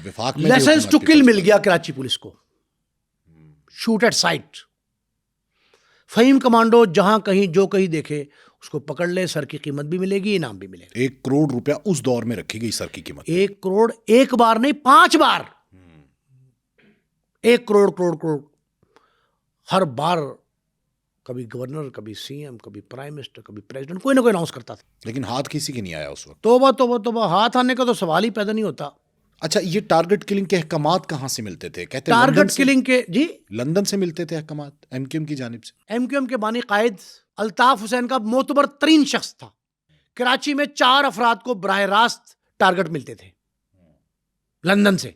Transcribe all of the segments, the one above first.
وفاق میں licence to کل مل گیا کراچی پولیس کو، shoot at sight. Fahim commando جہاں کہیں جو کہیں دیکھے اس کو پکڑ لے، سر کی قیمت بھی ملے گی، انعام بھی ملے گا. 1 کروڑ روپیہ اس دور میں رکھی گئی سر کی قیمت. 1 کروڑ ایک بار نہیں، 5 بار. 1 کروڑ کروڑ کروڑ ہر بار. کبھی گورنر، کبھی سی ایم، کبھی پرائم منسٹر، کبھی پریزیڈنٹ، کوئی نہ کوئی اناؤنس کرتا تھا. لیکن ہاتھ کسی کے نہیں آیا اس وقت. توبہ توبہ توبہ، ہاتھ آنے کا تو سوال ہی پیدا نہیں ہوتا. اچھا، یہ ٹارگٹ کلنگ کے احکامات کہاں سے ملتے تھے؟ کہتے ہیں ٹارگٹ کلنگ کے جی لندن سے ملتے تھے احکامات، ایم کیو ایم کی جانب سے. ایم کیو ایم کے بانی قائد الطاف حسین کا معتبر ترین شخص تھا. کراچی میں 4 افراد کو براہ راست ٹارگٹ ملتے تھے لندن سے،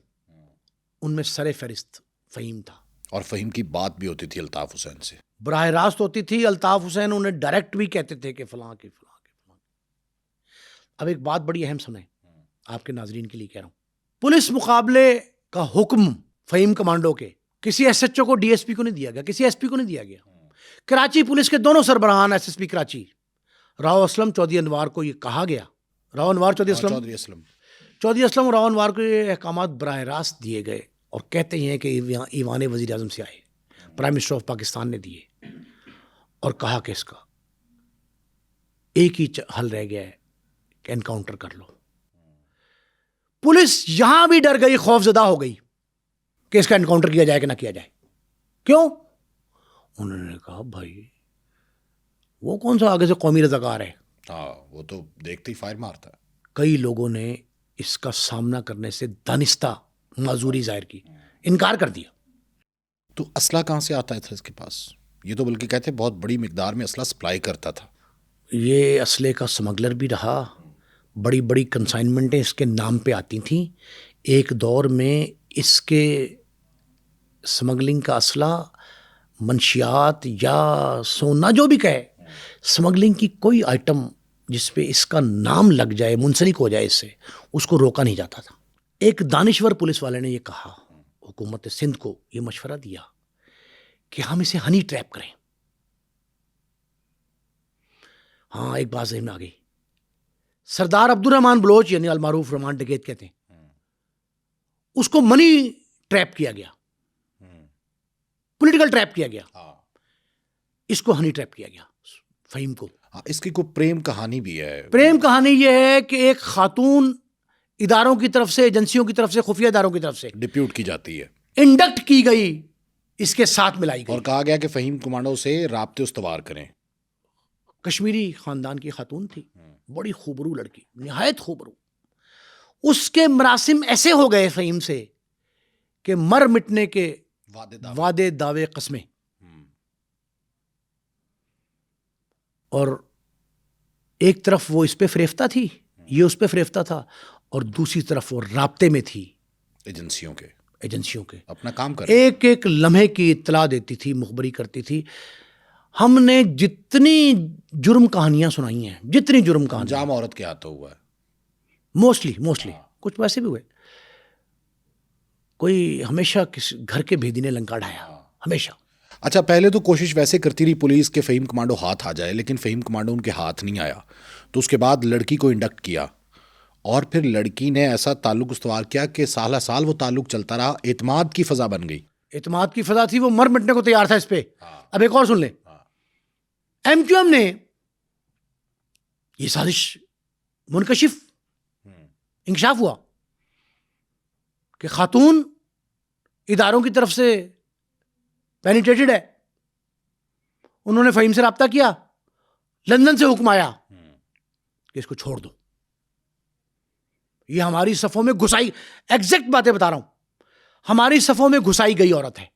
ان میں سر فہرست فہیم تھا. اور فہیم کی بات بھی ہوتی تھی الطاف حسین سے، براہ راست ہوتی تھی. الطاف حسین انہیں ڈائریکٹ بھی کہتے تھے کہ فلاں کی فلاں کی فلاں. اب ایک بات بڑی اہم سنیں، آپ کے ناظرین کے لیے کہہ رہا ہوں. پولیس مقابلے کا حکم فہیم کمانڈو کے کسی ایس ایچ او کو، ڈی ایس پی کو نہیں دیا گیا، کسی ایس پی کو نہیں دیا گیا. کراچی پولیس کے دونوں سربراہان، S S P Karachi Rao Aslam, Chaudhry Anwar کو یہ کہا گیا، راؤ انوار چودھری اسلم راؤ انوار کو یہ احکامات براہ راست دیے گئے، اور کہتے ہیں کہ ایوان وزیر اعظم سے آئے، پرائم منسٹر آف پاکستان نے دیے، اور کہا کہ اس کا ایک ہی حل رہ گیا ہے کہ انکاؤنٹر کر لو. پولیس یہاں بھی ڈر گئی، خوف زدہ ہو گئی کہ اس کا انکاؤنٹر کیا جائے کہ نہ کیا جائے. کیوں؟ انہوں نے کہا بھائی وہ کون سا آگے سے قومی رضاکار ہے؟ وہ تو دیکھتے ہی فائر مارتا ہے. کئی لوگوں نے اس کا سامنا کرنے سے دانستہ معذوری ظاہر کی، انکار کر دیا. تو اسلحہ کہاں سے آتا تھا اس کے پاس؟ یہ تو بلکہ کہتے ہیں بہت بڑی مقدار میں اسلحہ سپلائی کرتا تھا. یہ اسلحے کا سمگلر بھی رہا. بڑی بڑی کنسائنمنٹیں اس کے نام پہ آتی تھیں. ایک دور میں اس کے سمگلنگ کا اسلحہ، منشیات یا سونا جو بھی کہے، سمگلنگ کی کوئی آئٹم جس پہ اس کا نام لگ جائے، منسلک ہو جائے اس سے، اس کو روکا نہیں جاتا تھا. ایک دانشور پولیس والے نے یہ کہا، حکومت سندھ کو یہ مشورہ دیا کہ ہم اسے ہنی ٹریپ کریں. ہاں، ایک بات ذہن میں آ گئی. سردار عبد الرحمان بلوچ، یعنی المعروف رحمان ڈکیت کہتے ہیں، اس کو منی ٹریپ کیا گیا، پولیٹیکل ٹریپ کیا گیا. اس کو ہنی ٹریپ کیا گیا، فہیم کو. اس کی کوئی پریم کہانی بھی ہے. پریم کہانی یہ ہے کہ ایک خاتون اداروں کی طرف سے، ایجنسیوں کی طرف سے، خفیہ اداروں کی طرف سے ڈپیوٹ کی جاتی ہے، انڈکٹ کی گئی، اس کے ساتھ ملائی گئی، اور کہا گیا کہ فہیم کمانڈو سے رابطے استوار کریں. کشمیری خاندان کی خاتون تھی، بڑی خوبرو لڑکی، نہایت خوبرو. اس کے مراسم ایسے ہو گئے فہیم سے کہ مر مٹنے کے وعدے، دعوے، قسمیں. اور ایک طرف وہ اس پہ فریفتہ تھی، یہ اس پہ فریفتہ تھا، اور دوسری طرف وہ رابطے میں تھی ایجنسیوں کے، اپنا کام کر ایک ایک لمحے کی اطلاع دیتی تھی، مخبری کرتی تھی. ہم نے جتنی جرم کہانیاں سنائی ہیں، جتنی جرم کہانیاں، جام عورت کے ہاتھوں ہوا ہے موسٹلی کچھ ویسے بھی ہوئے. کوئی ہمیشہ کسی گھر کے بھیدی نے لنکا ڈھایا، ہمیشہ. اچھا، پہلے تو کوشش ویسے کرتی رہی پولیس کہ فہیم کمانڈو ہاتھ آ جائے، لیکن فہیم کمانڈو ان کے ہاتھ نہیں آیا. تو اس کے بعد لڑکی کو انڈکٹ کیا، اور پھر لڑکی نے ایسا تعلق استوار کیا کہ سالہ سال وہ تعلق چلتا رہا. اعتماد کی فضا بن گئی. اعتماد کی فضا تھی، وہ مر مٹنے کو تیار تھا اس پہ. اب ایک اور سن لیں. ایم کیو ایم نے یہ سازش منکشف، انکشاف ہوا کہ خاتون اداروں کی طرف سے پینیٹریٹڈ ہے. انہوں نے فہیم سے رابطہ کیا، لندن سے حکم آیا کہ اس کو چھوڑ دو. یہ ہماری صفوں میں گھسائی، ایگزیکٹ باتیں بتا رہا ہوں، ہماری صفوں میں گھسائی گئی عورت ہے،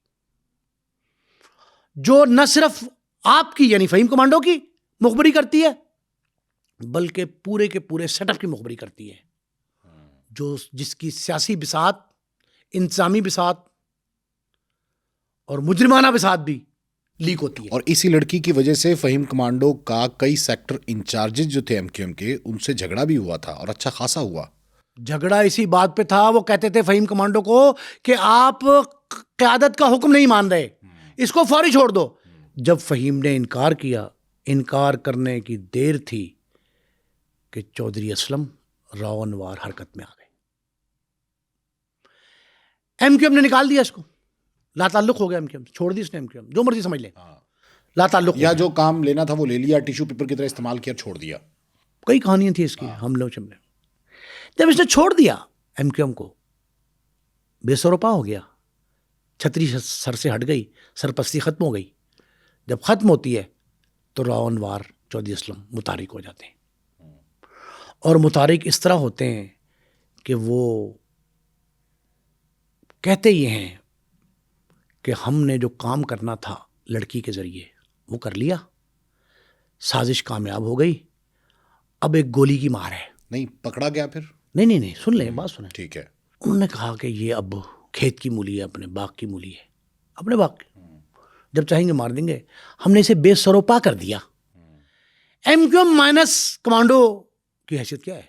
جو نہ صرف آپ کی یعنی فہیم کمانڈو کی مخبری کرتی ہے، بلکہ پورے کے پورے سیٹ اپ کی مخبری کرتی ہے، جس کی سیاسی بساط، انتظامی بساط اور مجرمانہ بساط بھی لیک ہوتی ہے. اور اسی لڑکی کی وجہ سے فہیم کمانڈو کا کئی سیکٹر انچارجز جو تھے ایم کیو ایم کے، ان سے جھگڑا بھی ہوا تھا، اور اچھا خاصا ہوا. جھگڑا اسی بات پہ تھا، وہ کہتے تھے فہیم کمانڈو کو کہ آپ قیادت کا حکم نہیں مان رہے، اس کو فوری چھوڑ دو. جب فہیم نے انکار کیا، انکار کرنے کی دیر تھی کہ چودھری اسلم، راؤ انوار حرکت میں آ گئے. ایم کیو ایم نے نکال دیا اس کو, لا تعلق ہو گیا ایم کیو ایم, چھوڑ دی اس نے ایم کیو ایم, جو مرضی سمجھ لیں, لا تعلق. یا جو کام لینا تھا وہ لے لیا, ٹیشو پیپر کی طرح استعمال کیا, چھوڑ دیا. کئی کہانیاں تھیں اس کی, ہم لوگ چملے. جب اس نے چھوڑ دیا ایم کیو ایم کو, بے سروپا ہو گیا, چھتری سر سے ہٹ گئی, سرپرستی ختم ہو گئی. جب ختم ہوتی ہے تو راؤ انوار چودھری اسلم متحرک ہو جاتے ہیں, اور متحرک اس طرح ہوتے ہیں کہ وہ کہتے یہ ہیں کہ ہم نے جو کام کرنا تھا لڑکی کے ذریعے وہ کر لیا, سازش کامیاب ہو گئی, اب ایک گولی کی مار ہے. نہیں پکڑا گیا پھر؟ نہیں, سن لیں بات سنیں. ٹھیک ہے. انہوں نے کہا کہ یہ اب کھیت کی مولی ہے, اپنے باغ کی مولی ہے, اپنے باغ کی, جب چاہیں گے مار دیں گے. ہم نے اسے بے سروپا کر دیا. M Q M minus commando کی حیثیت کیا ہے؟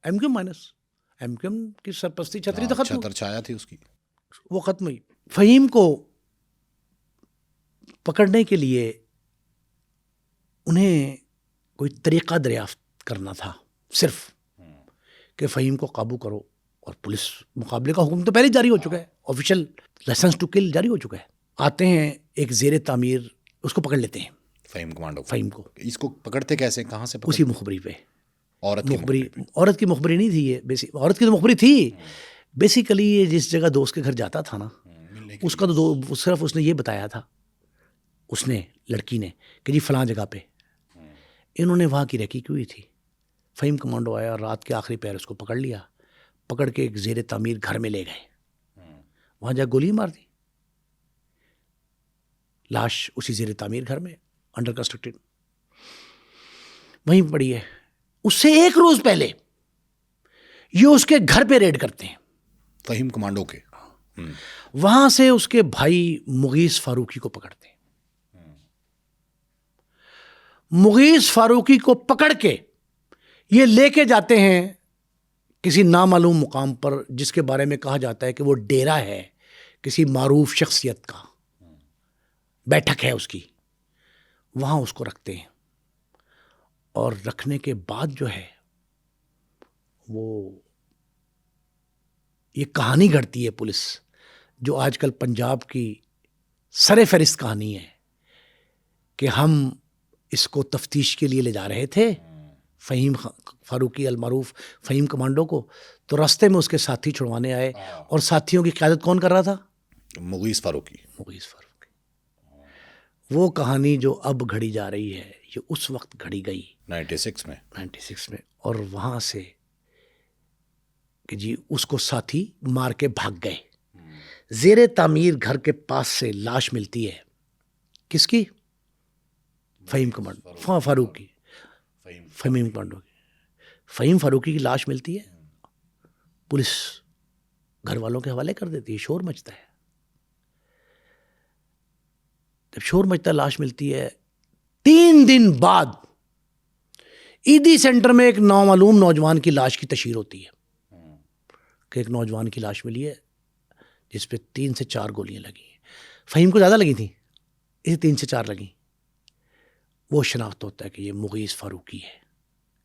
M Q M minus, M Q M کی سرپرستی چھتری تو ختم, چھتر چھایا تھی اس کی, وہ ختم ہوئی. فہیم کو پکڑنے کے لیے انہیں کوئی طریقہ دریافت کرنا تھا, صرف کہ فہیم کو قابو کرو, اور پولیس مقابلے کا حکم تو پہلے جاری ہو چکا ہے, آفیشیل لائسنس ٹو کل جاری ہو چکا ہے. آتے ہیں ایک زیر تعمیر, اس کو پکڑ لیتے ہیں فہیم کمانڈو. فہیم کو. اس کو پکڑتے کیسے, کہاں سے پکڑتے؟ اسی مخبری پہ. عورت کی مخبری نہیں تھی یہ, عورت کی تو مخبری تھی. بیسیکلی یہ جس جگہ دوست کے گھر جاتا تھا نا, اس کا تو صرف اس نے یہ بتایا تھا, اس نے لڑکی نے, کہ جی فلاں جگہ پہ. انہوں نے وہاں کی ریکی کی ہوئی تھی. فہیم کمانڈو آیا, رات کے آخری پہر اس کو پکڑ لیا, پکڑ کے ایک زیر تعمیر گھر میں لے گئے, وہاں جا گولی مار دی. لاش اسی زیر تعمیر گھر میں انڈر کنسٹرکٹڈ وہیں پڑی ہے. اس سے ایک روز پہلے یہ اس کے گھر پہ ریڈ کرتے ہیں فہیم کمانڈو کے. وہاں سے اس کے بھائی مغیث فاروقی کو پکڑتے ہیں. مغیث فاروقی کو پکڑ کے یہ لے کے جاتے ہیں کسی نامعلوم مقام پر, جس کے بارے میں کہا جاتا ہے کہ وہ ڈیرا ہے کسی معروف شخصیت کا, بیٹھک ہے اس کی. وہاں اس کو رکھتے ہیں, اور رکھنے کے بعد جو ہے وہ یہ کہانی گھڑتی ہے پولیس, جو آج کل پنجاب کی سر فہرست کہانی ہے, کہ ہم اس کو تفتیش کے لیے لے جا رہے تھے فہیم فاروقی المعروف فہیم کمانڈو کو, تو راستے میں اس کے ساتھی چھڑوانے آئے, اور ساتھیوں کی قیادت کون کر رہا تھا؟ مغیث فاروقی. وہ کہانی جو اب گھڑی جا رہی ہے, یہ اس وقت گھڑی گئی 96 میں. اور وہاں سے کہ جی اس کو ساتھی مار کے بھاگ گئے. زیر تعمیر گھر کے پاس سے لاش ملتی ہے, کس کی؟ فہیم کمانڈو فاروقی. فہیم کمانڈو کی, فہیم فاروقی کی لاش ملتی ہے. پولیس گھر والوں کے حوالے کر دیتی ہے. شور مچتا ہے. جب شور مچتا, لاش ملتی ہے, 3 دن بعد ایدی سینٹر میں ایک نامعلوم نوجوان کی لاش کی تشہیر ہوتی ہے, کہ ایک نوجوان کی لاش ملی ہے جس پہ 3 سے 4 گولیاں لگی ہیں. فہیم کو زیادہ لگی تھیں, اسے 3 سے 4 لگیں. وہ شناخت ہوتا ہے کہ یہ مغیث فاروقی ہے.